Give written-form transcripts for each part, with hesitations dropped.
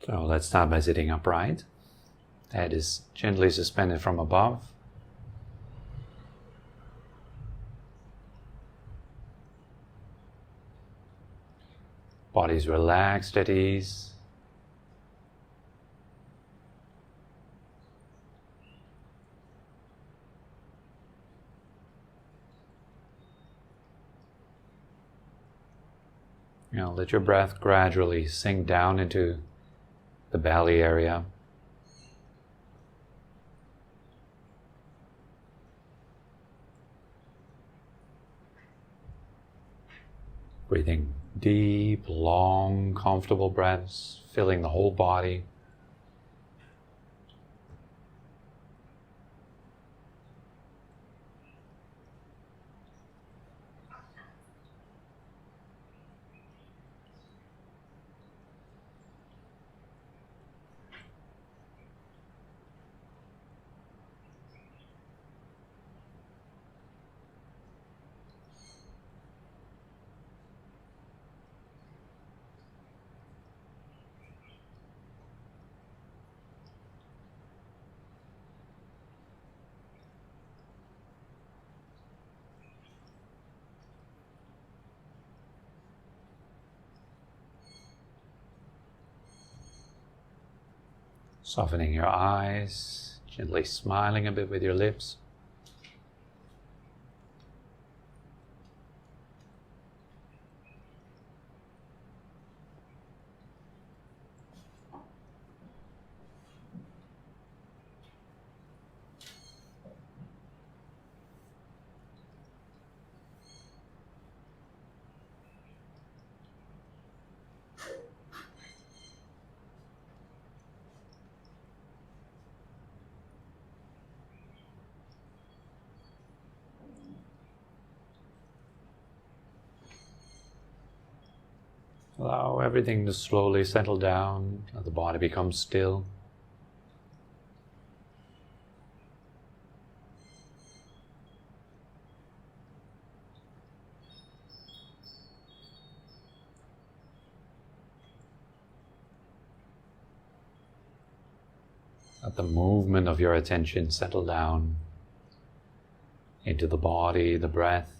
So let's start by sitting upright. Head is gently suspended from above. Body is relaxed at ease. Now let your breath gradually sink down into the belly area. Breathing deep, long, comfortable breaths, filling the whole body. Softening your eyes, gently smiling a bit with your lips. Allow everything to slowly settle down, let the body become still. Let the movement of your attention settle down into the body, the breath.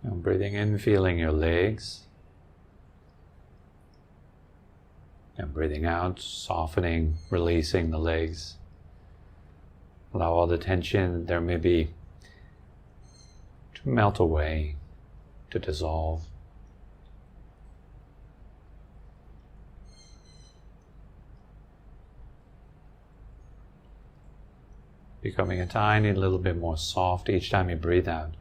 And breathing in, feeling your legs. And breathing out, softening, releasing the legs. Allow all the tension there may be to melt away, to dissolve. Becoming a tiny little bit more soft each time you breathe out.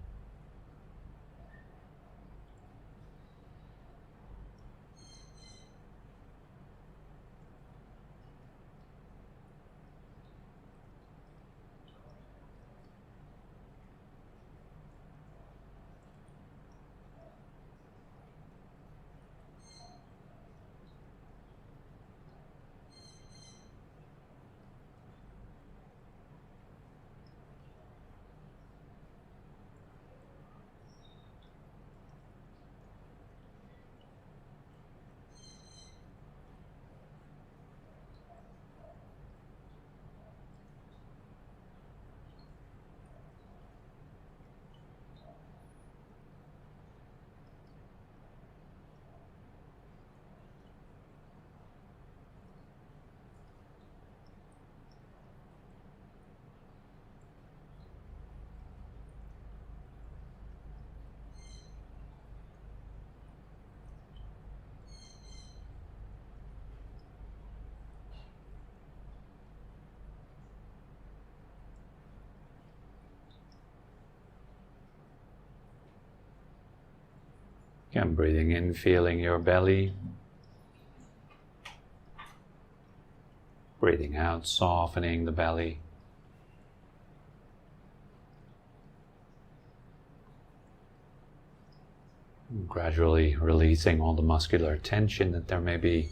Again, breathing in, feeling your belly. Breathing out, softening the belly. Gradually releasing all the muscular tension that there may be.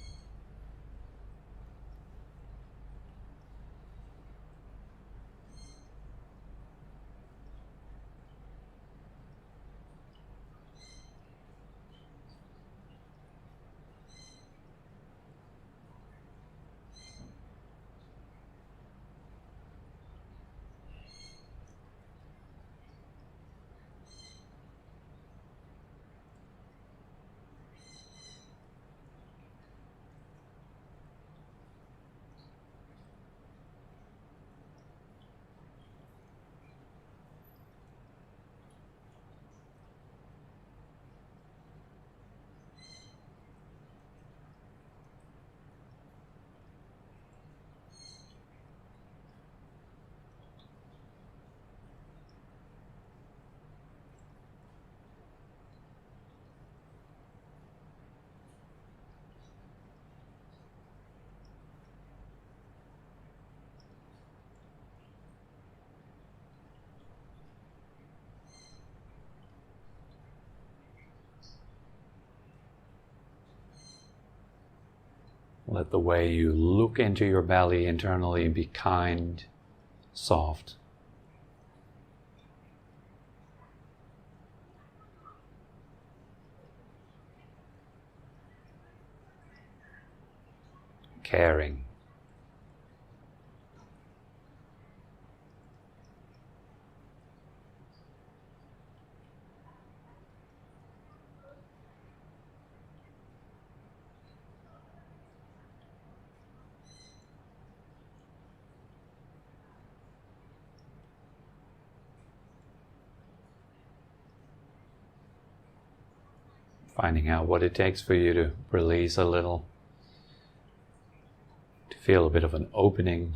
Let the way you look into your belly internally be kind, soft. Caring. Finding out what it takes for you to release a little, to feel a bit of an opening,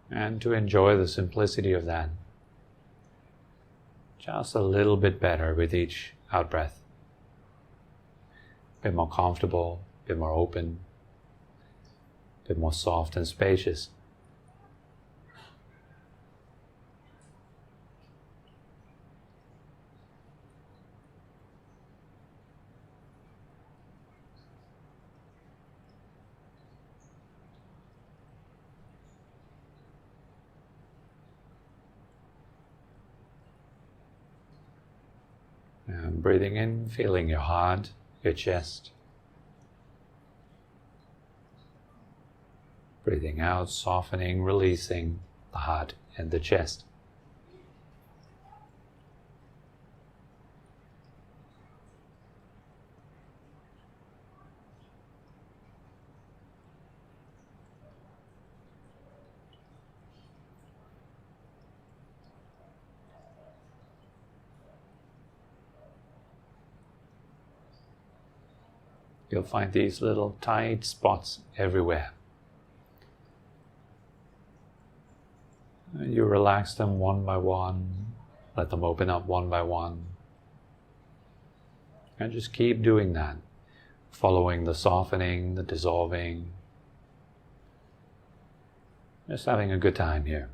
and to enjoy the simplicity of that. Just a little bit better with each out-breath. A bit more comfortable, a bit more open, a bit more soft and spacious. And breathing in, feeling your heart, your chest. Breathing out, softening, releasing the heart and the chest. You'll find these little tight spots everywhere. You relax them one by one, let them open up one by one. And just keep doing that, following the softening, the dissolving. Just having a good time here.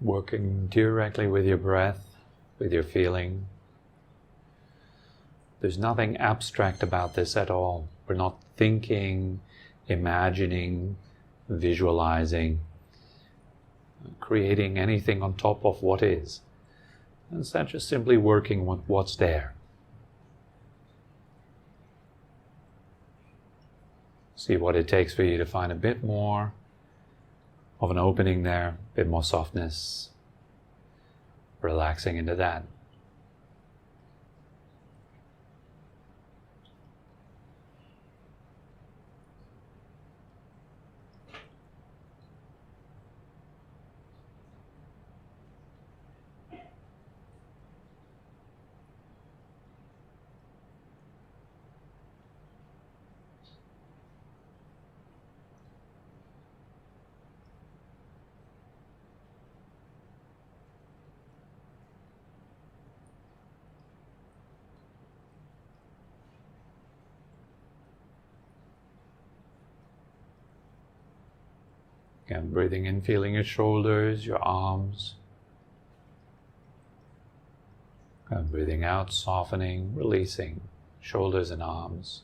Working directly with your breath, with your feeling. There's nothing abstract about this at all. We're not thinking, imagining, visualizing. creating anything on top of what is. Instead, just simply working with what's there. See what it takes for you to find a bit more of an opening there, a bit more softness, relaxing into that. Again, breathing in, feeling your shoulders, your arms. And breathing out, softening, releasing shoulders and arms.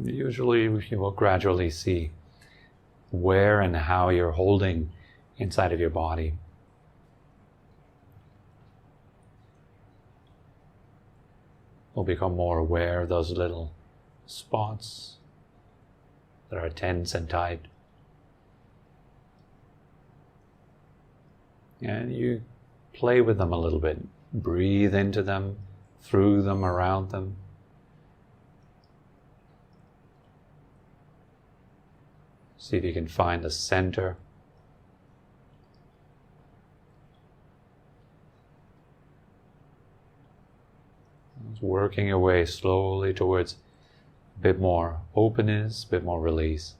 Usually you will gradually see where and how you're holding inside of your body. We'll become more aware of those little spots that are tense and tight. And you play with them a little bit. Breathe into them, through them, around them. See if you can find a center. Working your way slowly towards a bit more openness, a bit more release.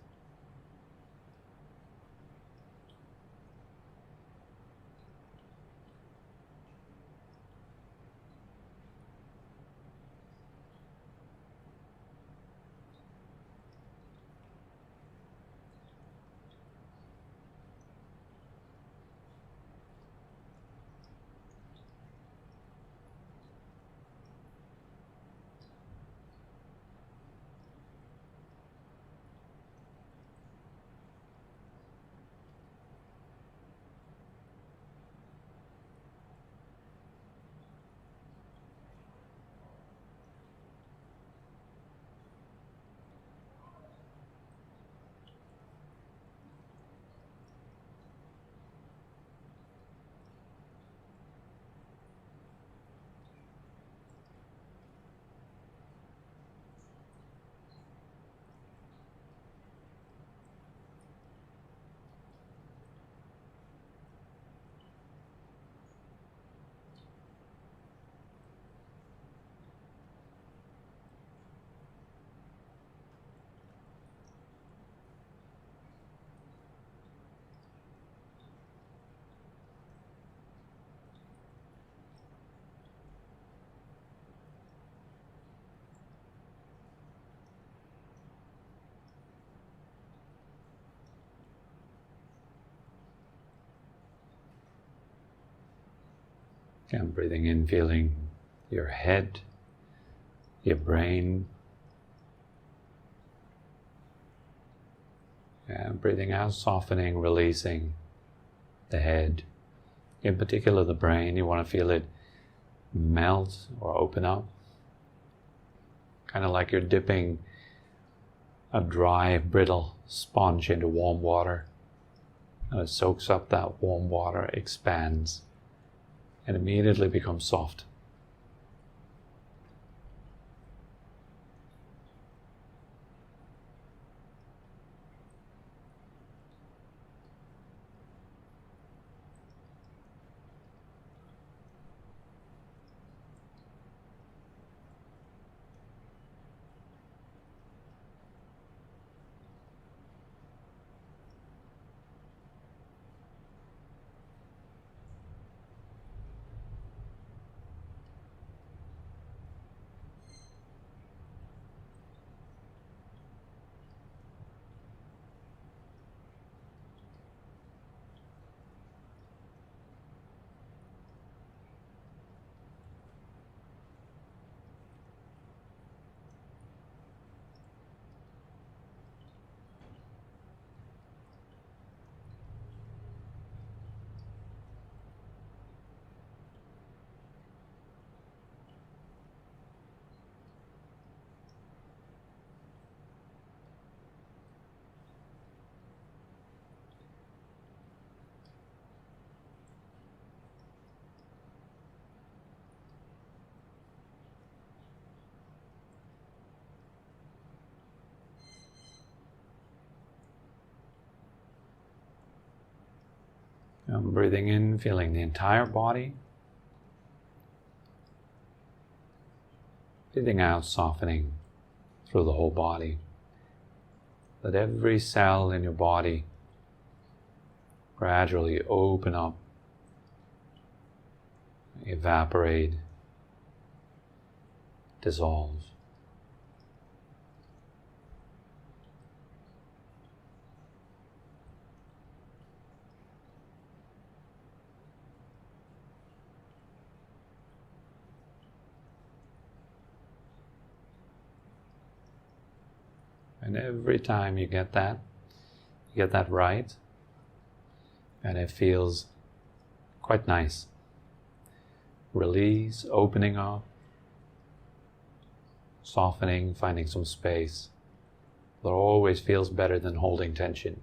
Again, breathing in, feeling your head, your brain. And breathing out, softening, releasing the head. In particular, the brain, you want to feel it melt or open up. Kind of like you're dipping a dry, brittle sponge into warm water. And it soaks up that warm water, expands, and immediately becomes soft. And breathing in, feeling the entire body. Breathing out, softening through the whole body. Let every cell in your body gradually open up, evaporate, dissolve. And every time you get that right, and it feels quite nice. Release, opening up, softening, finding some space. That always feels better than holding tension.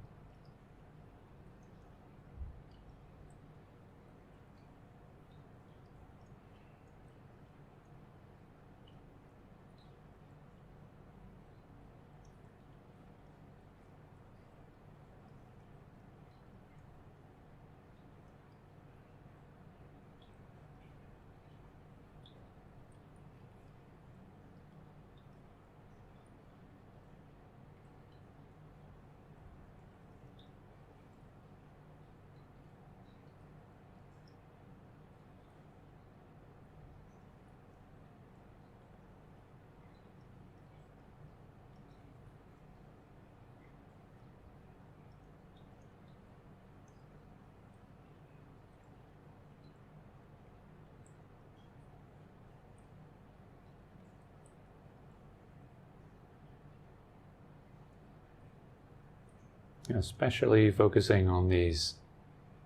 Especially focusing on these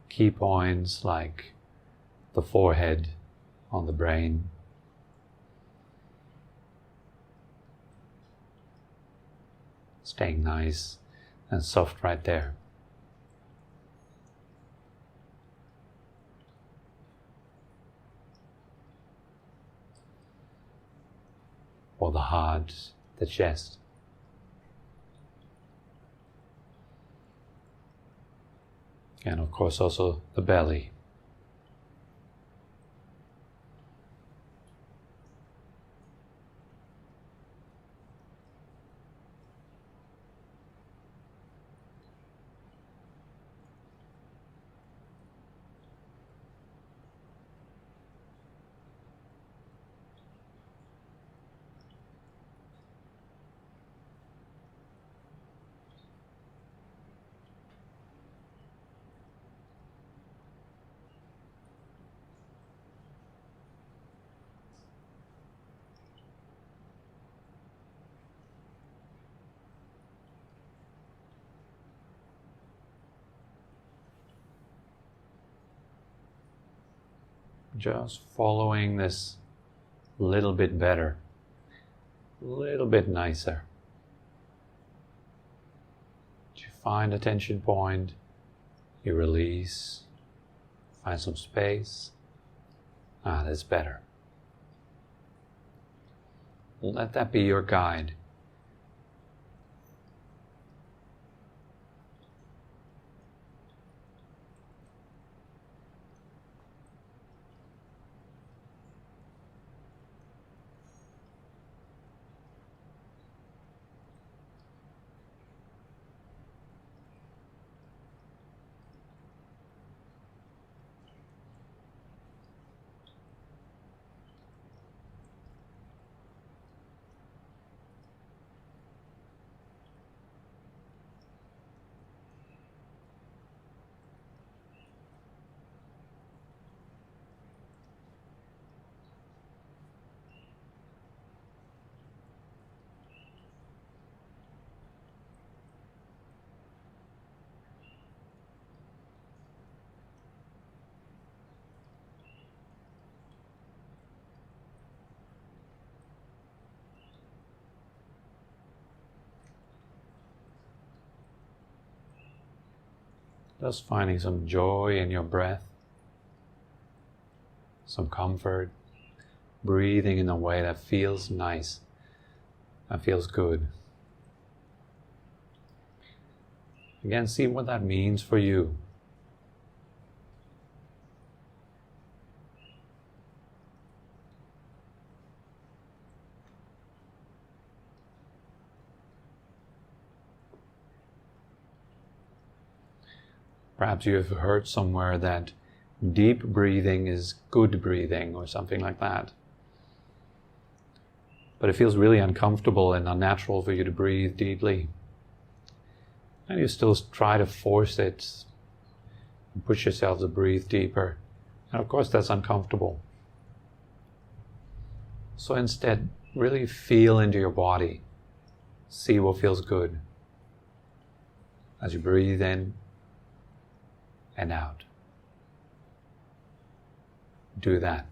key points like the forehead on the brain. Staying nice and soft right there. Or the heart, the chest. And of course also the belly. Just following this a little bit better, a little bit nicer. You find a tension point, you release, find some space. That's better. Let that be your guide. Just finding some joy in your breath, some comfort, breathing in a way that feels nice, that feels good. Again, see what that means for you. Perhaps you have heard somewhere that deep breathing is good breathing or something like that. But it feels really uncomfortable and unnatural for you to breathe deeply. And you still try to force it, and push yourself to breathe deeper. And of course that's uncomfortable. So instead, really feel into your body. See what feels good as you breathe in and out. Do that.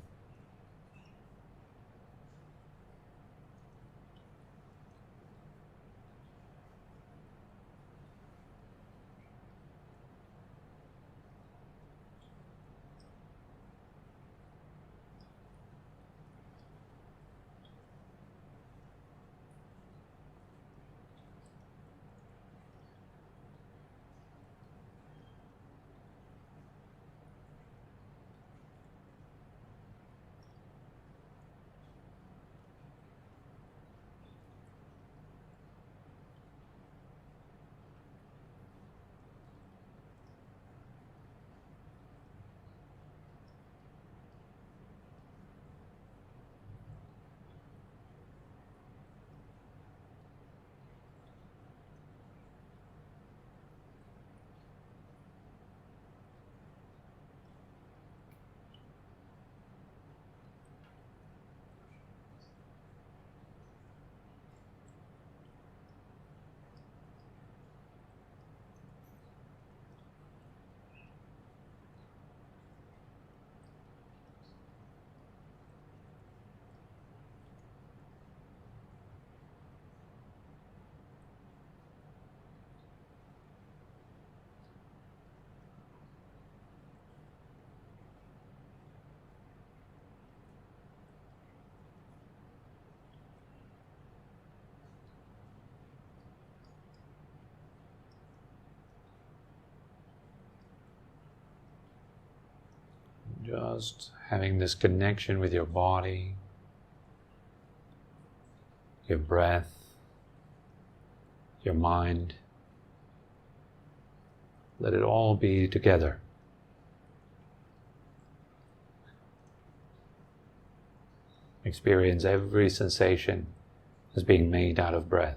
Just having this connection with your body, your breath, your mind. Let it all be together. Experience every sensation as being made out of breath.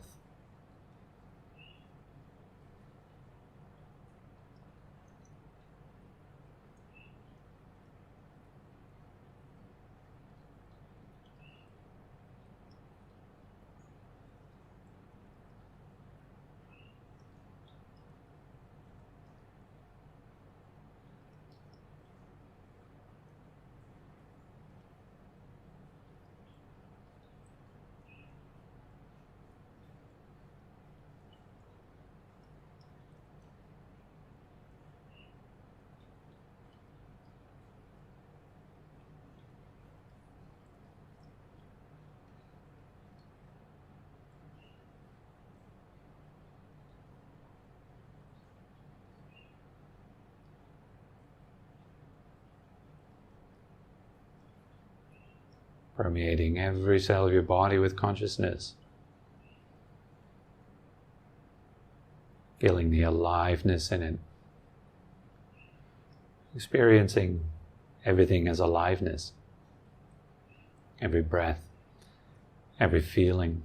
Permeating every cell of your body with consciousness. Feeling the aliveness in it. Experiencing everything as aliveness. Every breath, every feeling.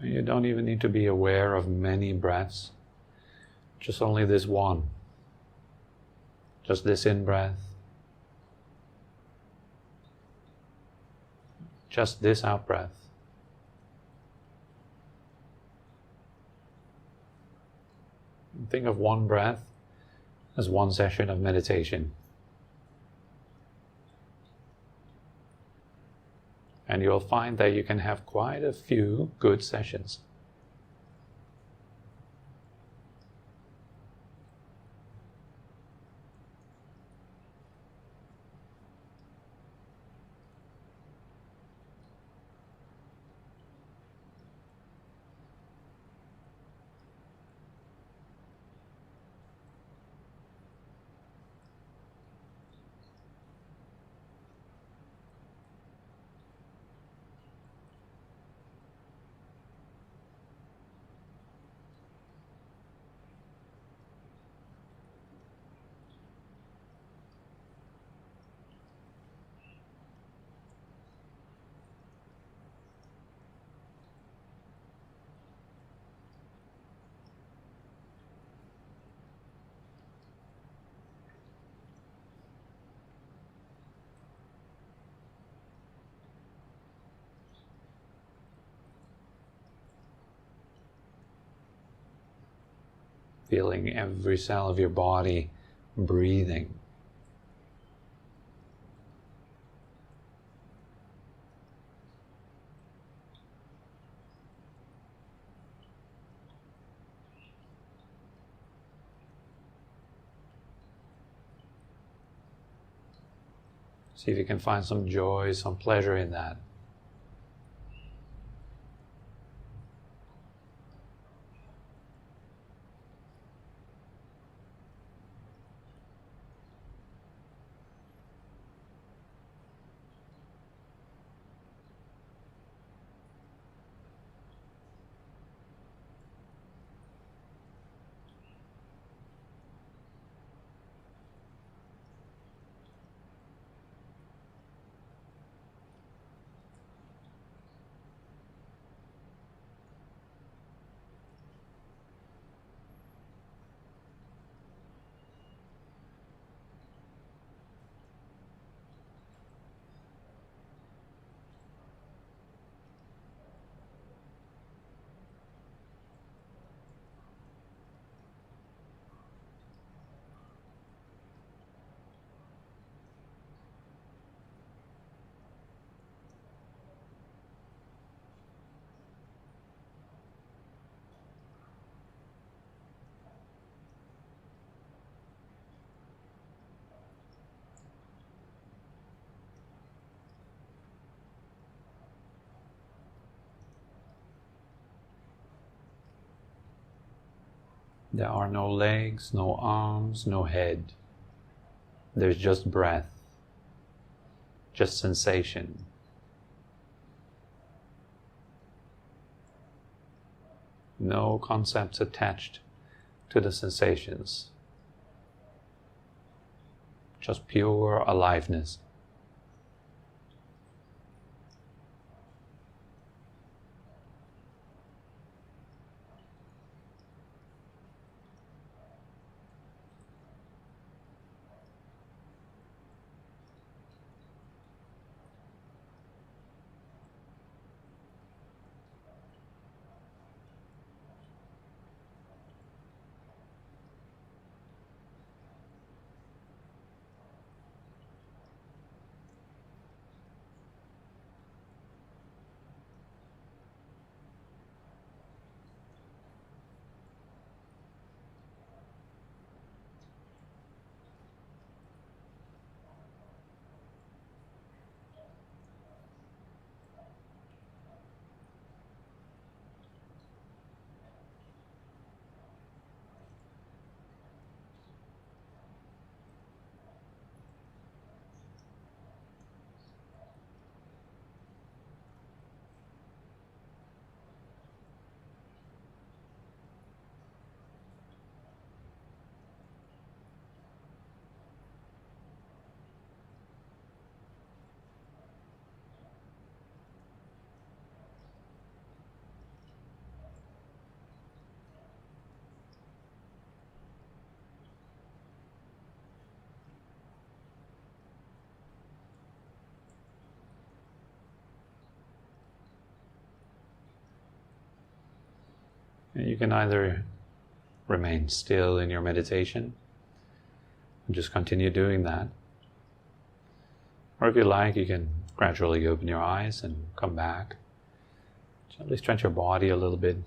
You don't even need to be aware of many breaths, just only this one. Just this in-breath, just this out-breath. Think of one breath as one session of meditation. And you'll find that you can have quite a few good sessions. Feeling every cell of your body breathing. See if you can find some joy, some pleasure in that. There are no legs, no arms, no head. There's just breath, just sensation. No concepts attached to the sensations. Just pure aliveness. You can either remain still in your meditation and just continue doing that. Or if you like, you can gradually open your eyes and come back. Gently stretch your body a little bit.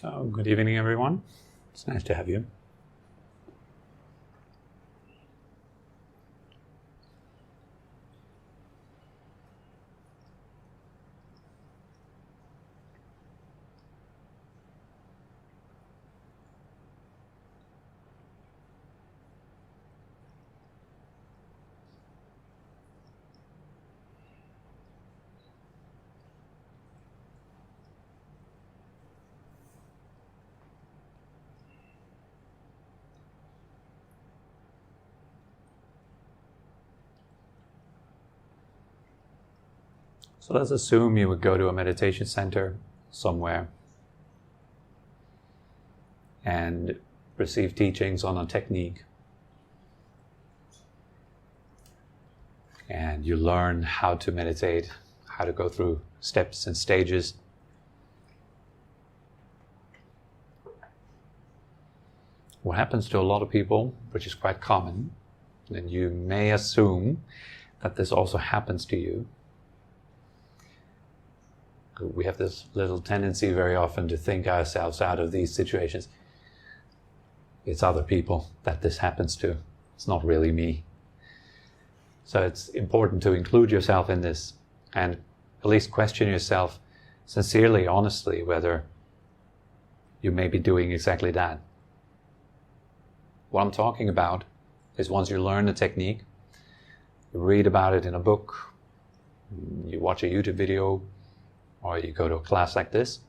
So, good evening, everyone. It's nice to have you. So let's assume you would go to a meditation center somewhere and receive teachings on a technique. And you learn how to meditate, how to go through steps and stages. What happens to a lot of people, which is quite common, and you may assume that this also happens to you. We have this little tendency very often to think ourselves out of these situations. It's other people that this happens to. It's not really me. So it's important to include yourself in this and at least question yourself sincerely, honestly, whether you may be doing exactly that. What I'm talking about is once you learn a technique, you read about it in a book, you watch a YouTube video, or you go to a class like this,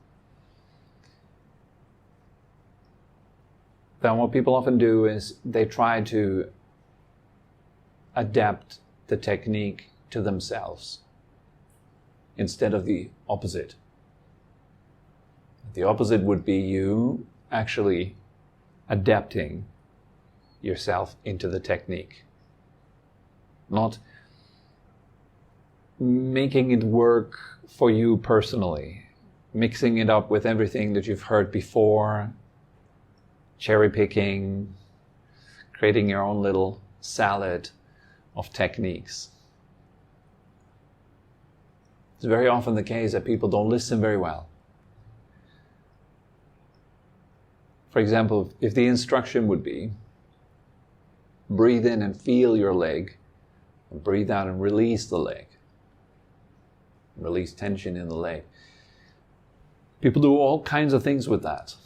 then what people often do is they try to adapt the technique to themselves instead of the opposite. The opposite would be you actually adapting yourself into the technique, not making it work for you personally, mixing it up with everything that you've heard before, cherry picking, creating your own little salad of techniques. It's very often the case that people don't listen very well. For example, if the instruction would be, breathe in and feel your leg, and breathe out and release the leg. Release tension in the leg. People do all kinds of things with that.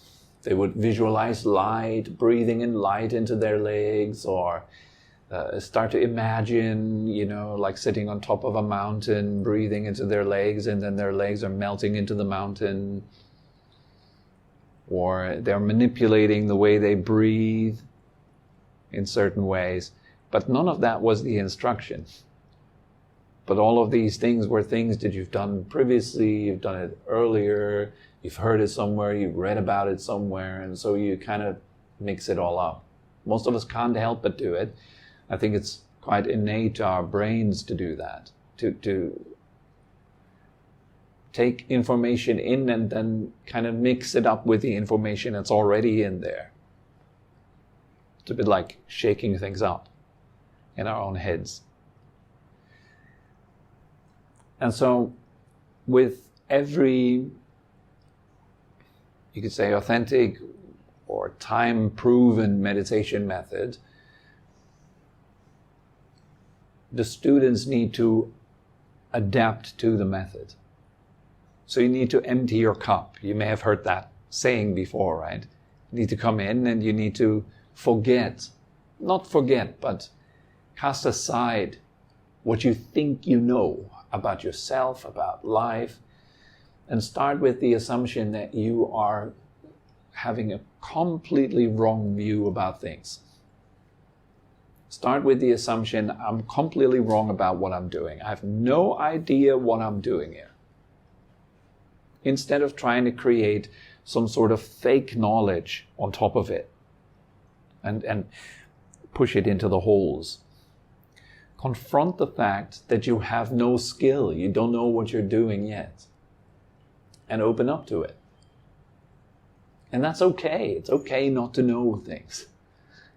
They would visualize light, breathing in light into their legs, or start to imagine, like sitting on top of a mountain, breathing into their legs, and then their legs are melting into the mountain. Or they're manipulating the way they breathe in certain ways. But none of that was the instruction. But all of these things were things that you've done previously, you've done it earlier, you've heard it somewhere, you've read about it somewhere, and so you kind of mix it all up. Most of us can't help but do it. I think it's quite innate to our brains to do that, to take information in and then kind of mix it up with the information that's already in there. It's a bit like shaking things up in our own heads. And so with every, you could say, authentic or time-proven meditation method, the students need to adapt to the method. So you need to empty your cup. You may have heard that saying before, right? You need to come in and you need to not forget, but cast aside what you think you know about yourself, about life, and start with the assumption that you are having a completely wrong view about things. Start with the assumption, I'm completely wrong about what I'm doing. I have no idea what I'm doing here. Instead of trying to create some sort of fake knowledge on top of it and push it into the holes. Confront the fact that you have no skill, you don't know what you're doing yet, and open up to it. And that's okay. It's okay not to know things.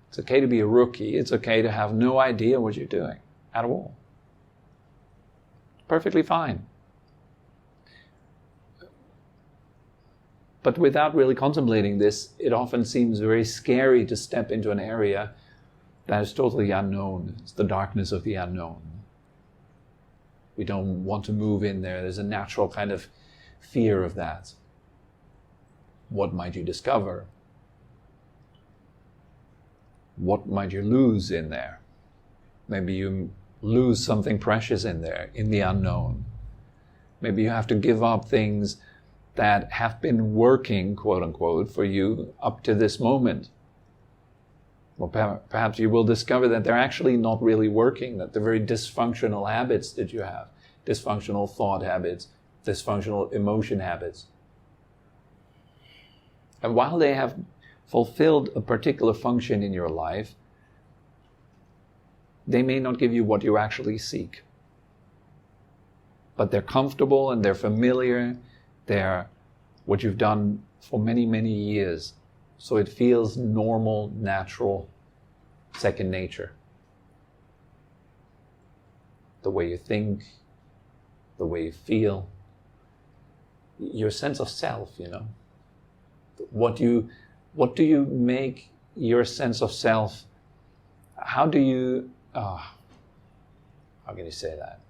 It's okay to be a rookie. It's okay to have no idea what you're doing at all. Perfectly fine. But without really contemplating this, it often seems very scary to step into an area that is totally unknown. It's the darkness of the unknown. We don't want to move in there. There's a natural kind of fear of that. What might you discover? What might you lose in there? Maybe you lose something precious in there, in the unknown. Maybe you have to give up things that have been working, quote unquote, for you up to this moment. Well, perhaps you will discover that they're actually not really working, that they're very dysfunctional habits that you have, dysfunctional thought habits, dysfunctional emotion habits. And while they have fulfilled a particular function in your life, they may not give you what you actually seek. But they're comfortable and they're familiar. They're what you've done for many, many years. So it feels normal, natural, second nature. The way you think, the way you feel, your sense of self, What do you make your sense of self? How can you say that?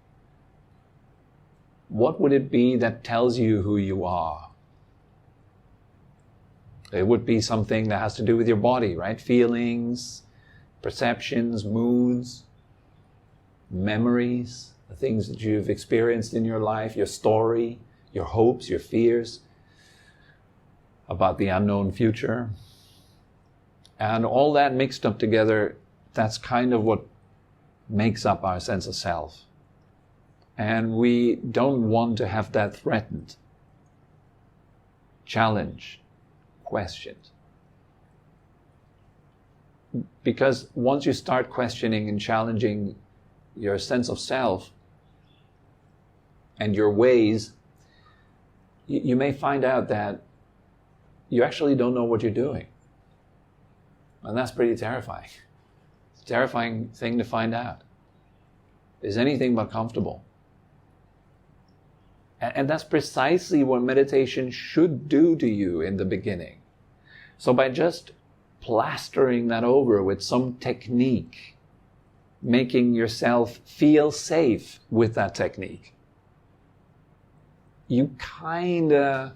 What would it be that tells you who you are? It would be something that has to do with your body, right? Feelings, perceptions, moods, memories, the things that you've experienced in your life, your story, your hopes, your fears about the unknown future. And all that mixed up together, that's kind of what makes up our sense of self. And we don't want to have that threatened, challenged, questioned. Because once you start questioning and challenging your sense of self and your ways, you may find out that you actually don't know what you're doing. And that's pretty terrifying. It's a terrifying thing to find out. It's anything but comfortable. And that's precisely what meditation should do to you in the beginning. So by just plastering that over with some technique, making yourself feel safe with that technique, you kind of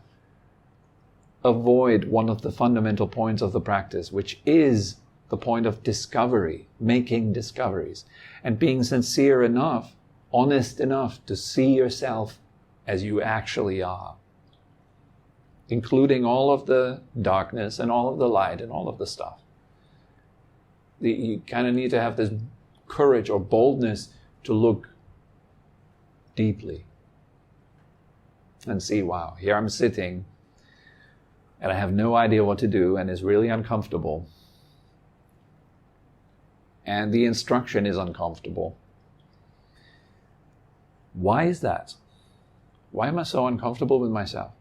avoid one of the fundamental points of the practice, which is the point of discovery, making discoveries, and being sincere enough, honest enough to see yourself as you actually are, including all of the darkness and all of the light and all of the stuff. You kind of need to have this courage or boldness to look deeply and see, wow, here I'm sitting and I have no idea what to do and it's really uncomfortable. And the instruction is uncomfortable. Why is that? Why am I so uncomfortable with myself?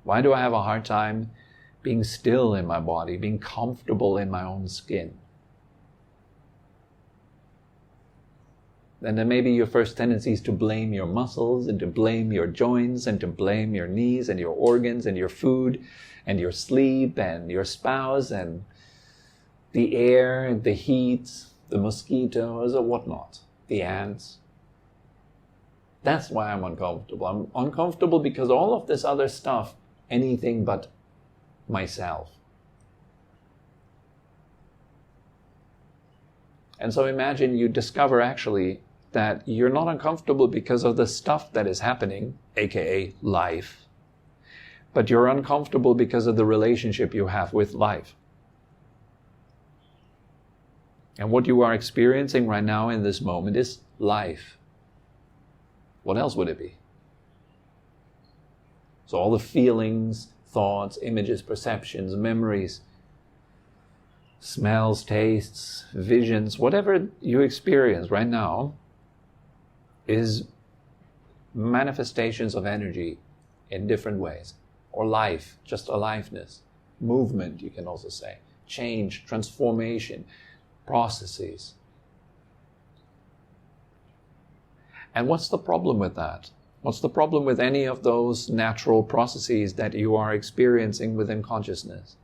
Why do I have a hard time being still in my body, being comfortable in my own skin? And then maybe your first tendency is to blame your muscles and to blame your joints and to blame your knees and your organs and your food and your sleep and your spouse and the air, the heat, the mosquitoes or whatnot, the ants. That's why I'm uncomfortable. I'm uncomfortable because all of this other stuff, anything but myself. And so imagine you discover actually that you're not uncomfortable because of the stuff that is happening, aka life, but you're uncomfortable because of the relationship you have with life. And what you are experiencing right now in this moment is life. What else would it be? So all the feelings, thoughts, images, perceptions, memories, smells, tastes, visions, whatever you experience right now is manifestations of energy in different ways. Or life, just aliveness, movement, you can also say, change, transformation, processes. And what's the problem with that? What's the problem with any of those natural processes that you are experiencing within consciousness?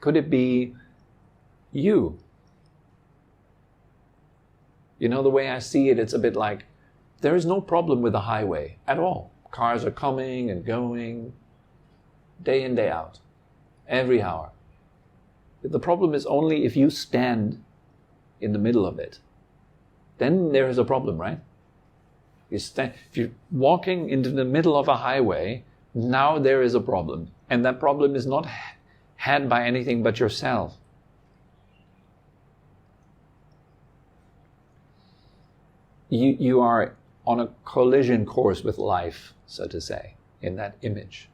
Could it be you? You know, the way I see it, it's a bit like there is no problem with the highway at all. Cars are coming and going day in, day out, every hour. The problem is only if you stand in the middle of it. Then there is a problem, right? If you're walking into the middle of a highway, now there is a problem. And that problem is not had by anything but yourself. You are on a collision course with life, so to say, in that image.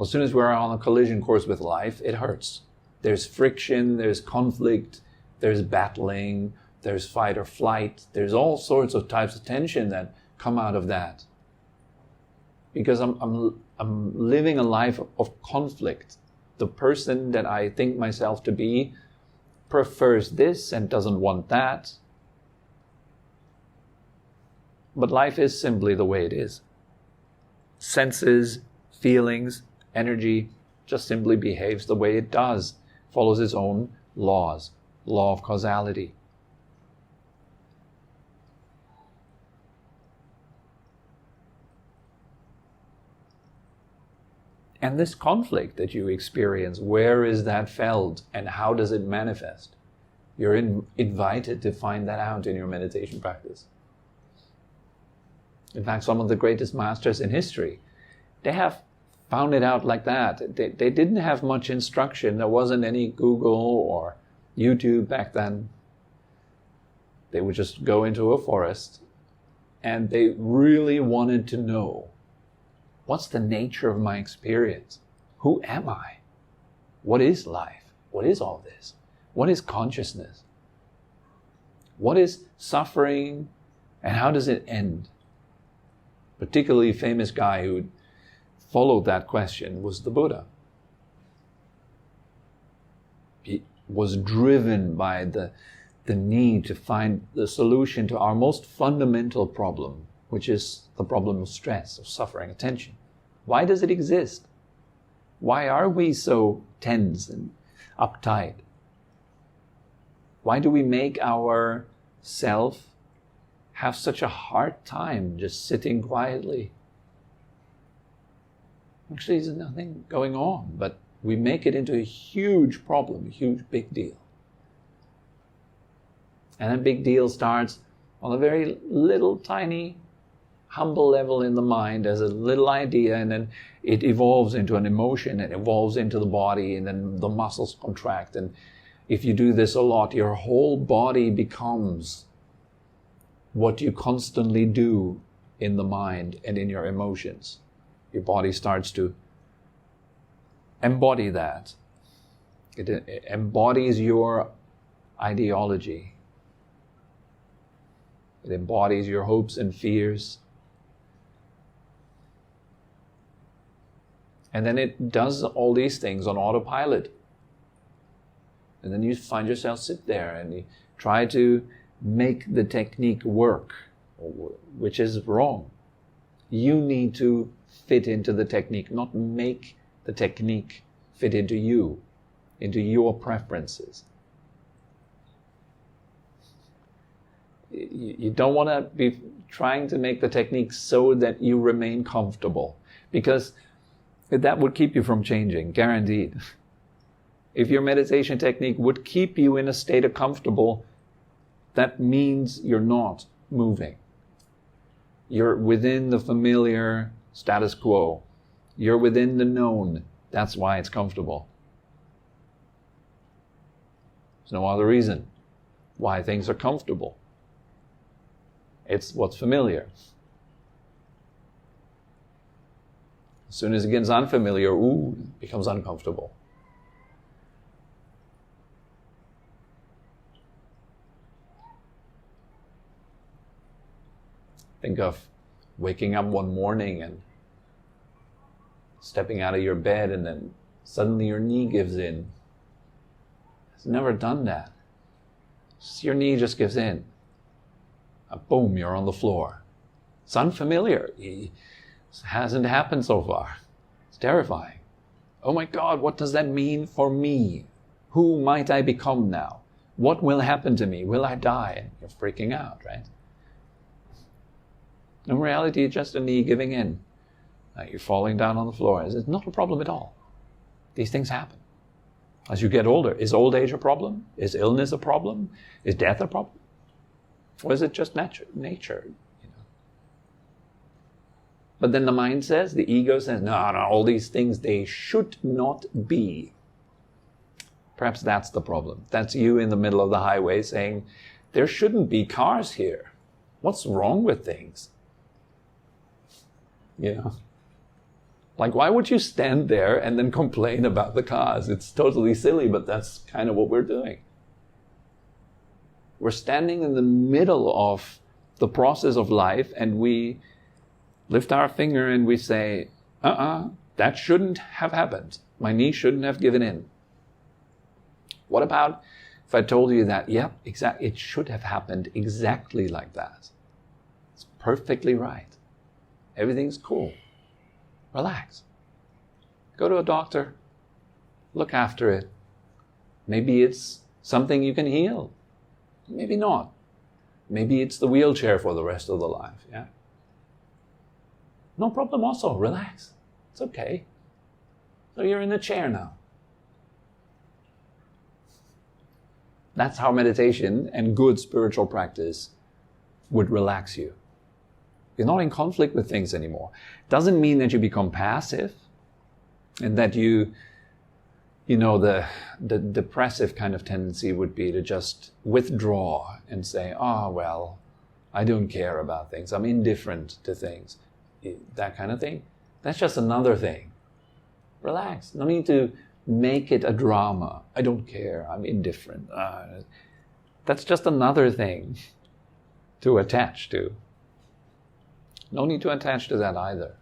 As soon as we're on a collision course with life, it hurts. There's friction, there's conflict, there's battling, there's fight or flight. There's all sorts of types of tension that come out of that. Because I'm living a life of conflict. The person that I think myself to be prefers this and doesn't want that. But life is simply the way it is. Senses, feelings, energy just simply behaves the way it does, follows its own laws, law of causality. And this conflict that you experience, where is that felt and how does it manifest? You're invited to find that out in your meditation practice. In fact, some of the greatest masters in history, they have found it out like that. They didn't have much instruction. There wasn't any Google or YouTube back then. They would just go into a forest and they really wanted to know, what's the nature of my experience? Who am I? What is life? What is all this? What is consciousness? What is suffering and how does it end? Particularly famous guy who followed that question was the Buddha. He was driven by the need to find the solution to our most fundamental problem, which is the problem of stress, of suffering, of tension. Why does it exist? Why are we so tense and uptight? Why do we make our self have such a hard time just sitting quietly? Actually, there's nothing going on, but we make it into a huge problem, a huge big deal. And that big deal starts on a very little, tiny, humble level in the mind as a little idea, and then it evolves into an emotion, it evolves into the body, and then the muscles contract. And if you do this a lot, your whole body becomes what you constantly do in the mind and in your emotions. Your body starts to embody that. It embodies your ideology. It embodies your hopes and fears. And then it does all these things on autopilot. And then you find yourself sit there and you try to make the technique work, which is wrong. You need to fit into the technique, not make the technique fit into you, into your preferences. You don't want to be trying to make the technique so that you remain comfortable, because that would keep you from changing, guaranteed. If your meditation technique would keep you in a state of comfortable, that means you're not moving. You're within the familiar status quo. You're within the known. That's why it's comfortable. There's no other reason why things are comfortable. It's what's familiar. As soon as it gets unfamiliar, it becomes uncomfortable. Think of waking up one morning and stepping out of your bed and then suddenly your knee gives in. It's never done that. Your knee just gives in. Boom, you're on the floor. It's unfamiliar. It hasn't happened so far. It's terrifying. Oh my God, what does that mean for me? Who might I become now? What will happen to me? Will I die? And you're freaking out, right? In reality, it's just a knee giving in. You're falling down on the floor. It's not a problem at all. These things happen. As you get older, is old age a problem? Is illness a problem? Is death a problem? Or is it just nature? But then the mind says, the ego says, no, all these things, they should not be. Perhaps that's the problem. That's you in the middle of the highway saying, there shouldn't be cars here. What's wrong with things? Like, why would you stand there and then complain about the cars? It's totally silly, but that's kind of what we're doing. We're standing in the middle of the process of life and we lift our finger and we say, that shouldn't have happened. My knee shouldn't have given in. What about if I told you that, it should have happened exactly like that. It's perfectly right. Everything's cool. Relax. Go to a doctor. Look after it. Maybe it's something you can heal. Maybe not. Maybe it's the wheelchair for the rest of the life. Yeah. No problem also. Relax. It's okay. So you're in a chair now. That's how meditation and good spiritual practice would relax you. You're not in conflict with things anymore. Doesn't mean that you become passive and that the depressive kind of tendency would be to just withdraw and say, well, I don't care about things. I'm indifferent to things. That kind of thing. That's just another thing. Relax. No need to make it a drama. I don't care. I'm indifferent. That's just another thing to attach to. No need to attach to that either.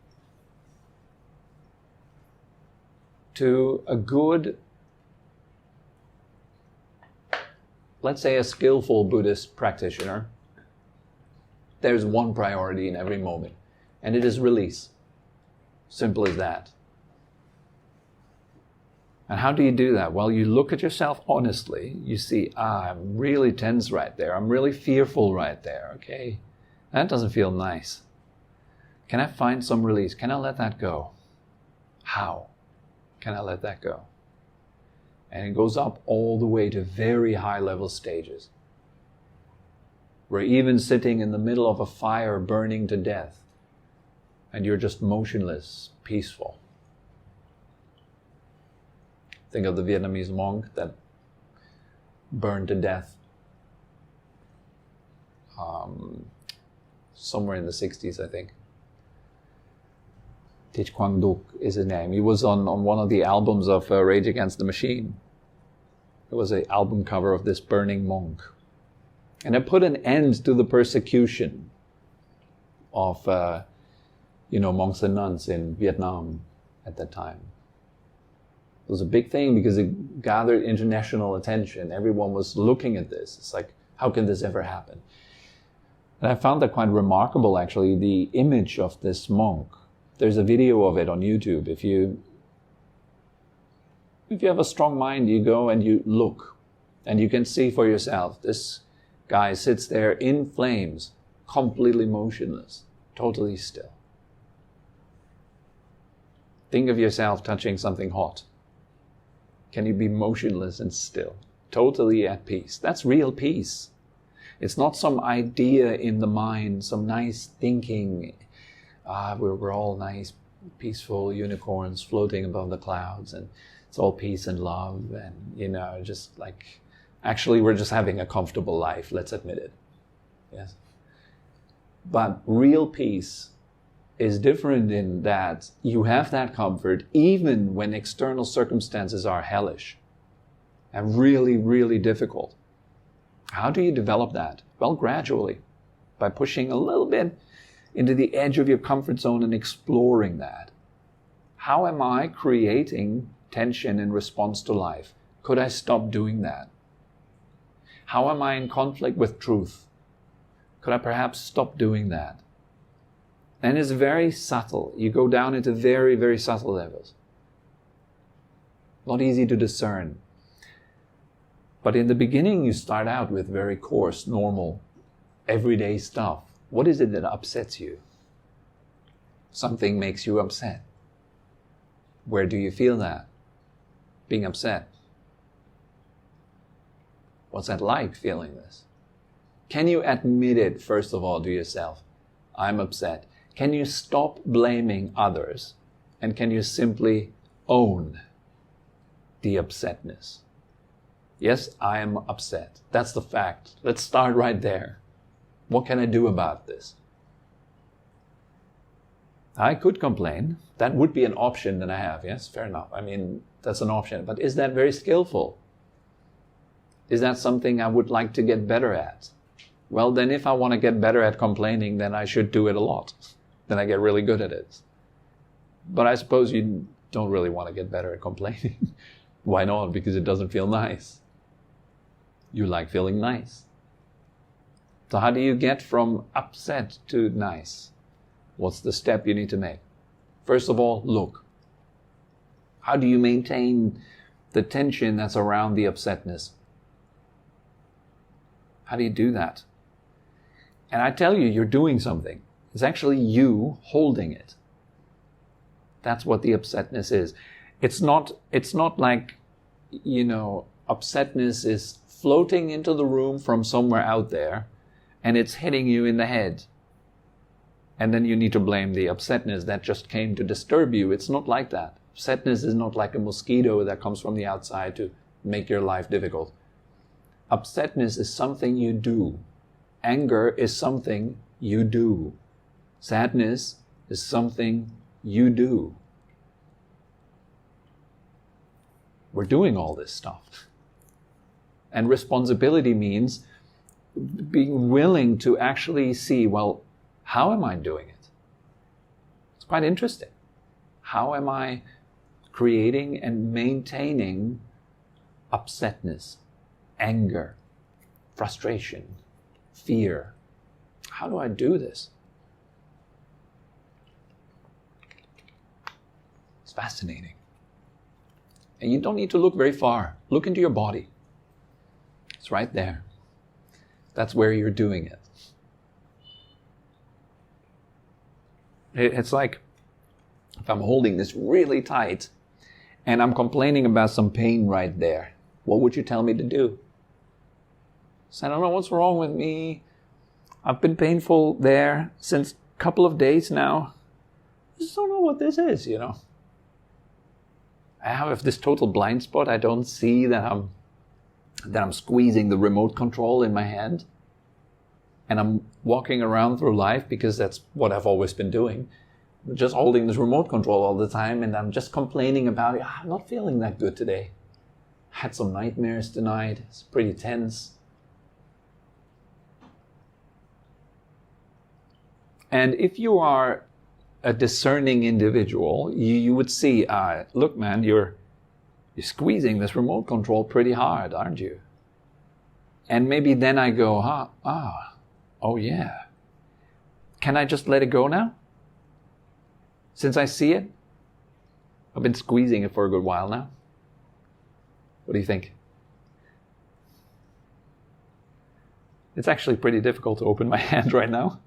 To a good, let's say a skillful Buddhist practitioner, there's one priority in every moment, and it is release. Simple as that. And how do you do that? Well, you look at yourself honestly. You see, I'm really tense right there. I'm really fearful right there. Okay, that doesn't feel nice. Can I find some release? Can I let that go? How can I let that go? And it goes up all the way to very high level stages. We're even sitting in the middle of a fire burning to death, and you're just motionless, peaceful. Think of the Vietnamese monk that burned to death somewhere in the 60s, I think. Thich Quang Duc is his name. He was on one of the albums of Rage Against the Machine. It was an album cover of this burning monk. And it put an end to the persecution of, monks and nuns in Vietnam at that time. It was a big thing because it gathered international attention. Everyone was looking at this. It's like, how can this ever happen? And I found that quite remarkable, actually, the image of this monk. There's a video of it on YouTube. If you have a strong mind, you go and you look, and you can see for yourself. This guy sits there in flames, completely motionless, totally still. Think of yourself touching something hot. Can you be motionless and still, totally at peace? That's real peace. It's not some idea in the mind, some nice thinking. We're all nice, peaceful unicorns floating above the clouds, and it's all peace and love, and just like, actually we're just having a comfortable life, let's admit it. Yes. But real peace is different in that you have that comfort even when external circumstances are hellish and really, really difficult. How do you develop that? Well, gradually, by pushing a little bit into the edge of your comfort zone and exploring that. How am I creating tension in response to life? Could I stop doing that? How am I in conflict with truth? Could I perhaps stop doing that? And it's very subtle. You go down into very, very subtle levels. Not easy to discern. But in the beginning, you start out with very coarse, normal, everyday stuff. What is it that upsets you? Something makes you upset. Where do you feel that? Being upset. What's that like, feeling this? Can you admit it, first of all, to yourself? I'm upset. Can you stop blaming others? And can you simply own the upsetness? Yes, I am upset. That's the fact. Let's start right there. What can I do about this? I could complain. That would be an option that I have. Yes, fair enough. I mean, that's an option. But is that very skillful? Is that something I would like to get better at? Well, then if I want to get better at complaining, then I should do it a lot. Then I get really good at it. But I suppose you don't really want to get better at complaining. Why not? Because it doesn't feel nice. You like feeling nice. So how do you get from upset to nice? What's the step you need to make? First of all, look. How do you maintain the tension that's around the upsetness? How do you do that? And I tell you, you're doing something. It's actually you holding it. That's what the upsetness is. It's not like, upsetness is floating into the room from somewhere out there and it's hitting you in the head. And then you need to blame the upsetness that just came to disturb you. It's not like that. Upsetness is not like a mosquito that comes from the outside to make your life difficult. Upsetness is something you do. Anger is something you do. Sadness is something you do. We're doing all this stuff. And responsibility means being willing to actually see, well, how am I doing it? It's quite interesting. How am I creating and maintaining upsetness, anger, frustration, fear? How do I do this? It's fascinating. And you don't need to look very far. Look into your body. It's right there. That's where you're doing it. It's like if I'm holding this really tight and I'm complaining about some pain right there, what would you tell me to do? So I don't know what's wrong with me. I've been painful there since a couple of days now. I just don't know what this is, I have this total blind spot. I don't see that I'm squeezing the remote control in my hand. And I'm walking around through life because that's what I've always been doing. Just holding this remote control all the time, and I'm just complaining about it. I'm not feeling that good today. Had some nightmares tonight. It's pretty tense. And if you are a discerning individual, you would see, look, man, you're squeezing this remote control pretty hard, aren't you? And maybe then I go, oh yeah. Can I just let it go now? Since I see it? I've been squeezing it for a good while now. What do you think? It's actually pretty difficult to open my hand right now.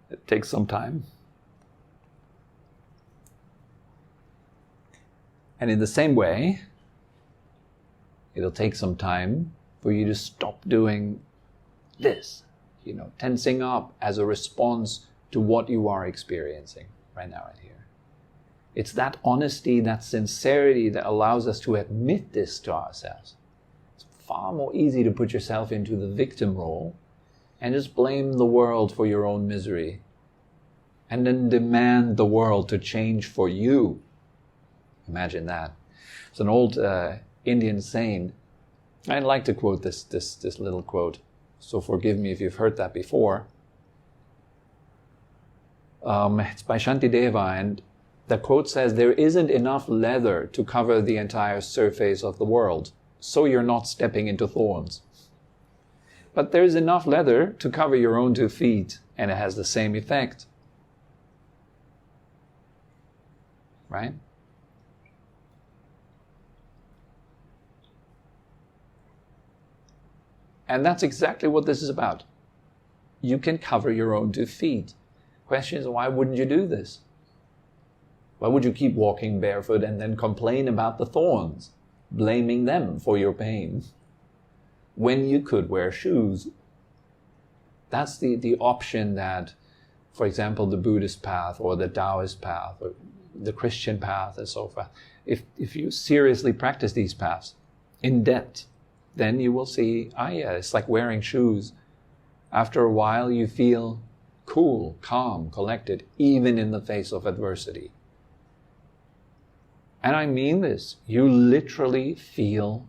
It takes some time. And in the same way, it'll take some time for you to stop doing this, tensing up as a response to what you are experiencing right now and here. It's that honesty, that sincerity that allows us to admit this to ourselves. It's far more easy to put yourself into the victim role and just blame the world for your own misery and then demand the world to change for you. Imagine that. It's an old Indian saying. I'd like to quote this little quote, so forgive me if you've heard that before. It's by Shantideva, and the quote says, "There isn't enough leather to cover the entire surface of the world, so you're not stepping into thorns. But there's enough leather to cover your own 2 feet, and it has the same effect." Right? And that's exactly what this is about. You can cover your own 2 feet. Question is, why wouldn't you do this? Why would you keep walking barefoot and then complain about the thorns, blaming them for your pain, when you could wear shoes? That's the option that, for example, the Buddhist path or the Taoist path or the Christian path and so forth, if you seriously practice these paths in depth, then you will see, yeah, it's like wearing shoes. After a while, you feel cool, calm, collected, even in the face of adversity. And I mean this. You literally feel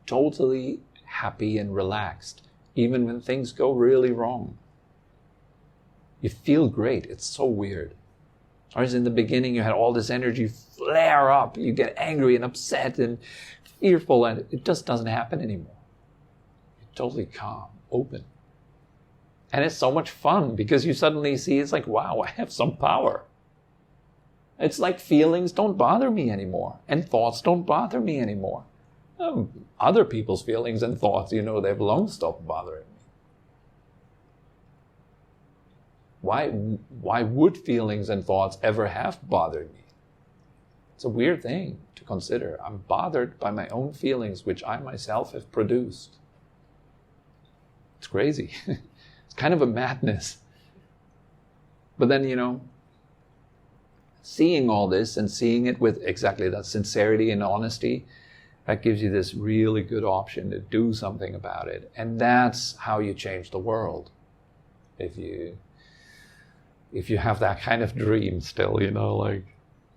totally happy and relaxed, even when things go really wrong. You feel great. It's so weird. Whereas in the beginning, you had all this energy flare up. You get angry and upset and fearful, and it just doesn't happen anymore. You're totally calm, open. And it's so much fun because you suddenly see, it's like, wow, I have some power. It's like feelings don't bother me anymore, and thoughts don't bother me anymore. Other people's feelings and thoughts, they've long stopped bothering me. Why would feelings and thoughts ever have bothered me? It's a weird thing to consider. I'm bothered by my own feelings, which I myself have produced. It's crazy. It's kind of a madness. But then, seeing all this and seeing it with exactly that sincerity and honesty, that gives you this really good option to do something about it. And that's how you change the world. If you have that kind of dream still, like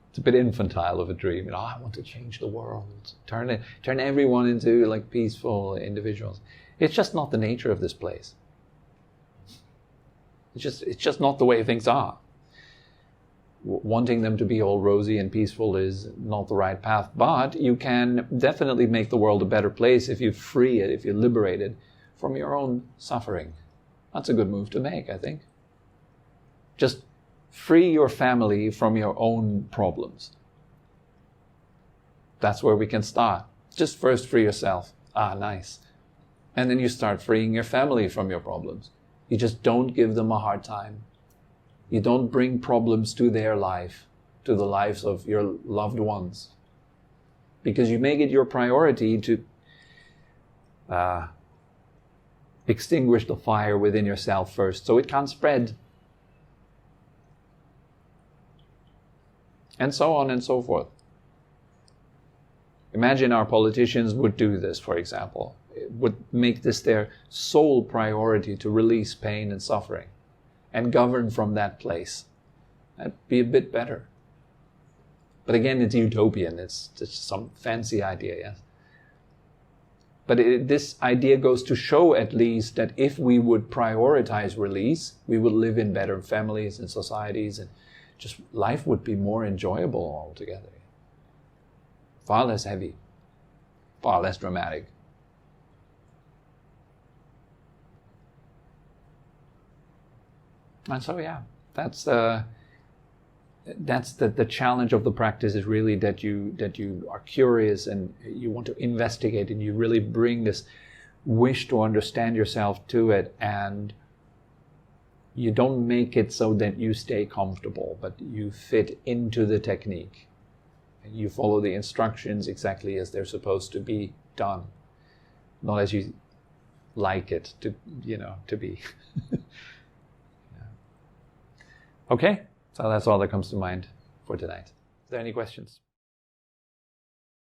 it's a bit infantile of a dream. I want to change the world, turn everyone into like peaceful individuals. It's just not the nature of this place. It's just not the way things are. Wanting them to be all rosy and peaceful is not the right path, but you can definitely make the world a better place if you free it, if you liberate it from your own suffering. That's a good move to make, I think. Just free your family from your own problems. That's where we can start. Just first free yourself. Nice. And then you start freeing your family from your problems. You just don't give them a hard time. You don't bring problems to their life, to the lives of your loved ones. Because you make it your priority to extinguish the fire within yourself first, so it can't spread. And so on and so forth. Imagine our politicians would do this, for example. It would make this their sole priority to release pain and suffering and govern from that place. That'd be a bit better. But again, it's utopian. It's just some fancy idea, yes? But this idea goes to show at least that if we would prioritize release, we would live in better families and societies, and just life would be more enjoyable altogether. Far less heavy, far less dramatic. And so that's the challenge of the practice, is really that you are curious and you want to investigate, and you really bring this wish to understand yourself to it, and you don't make it so that you stay comfortable, but you fit into the technique. And you follow the instructions exactly as they're supposed to be done, not as you like it to be. Okay, so that's all that comes to mind for tonight. Is there any questions?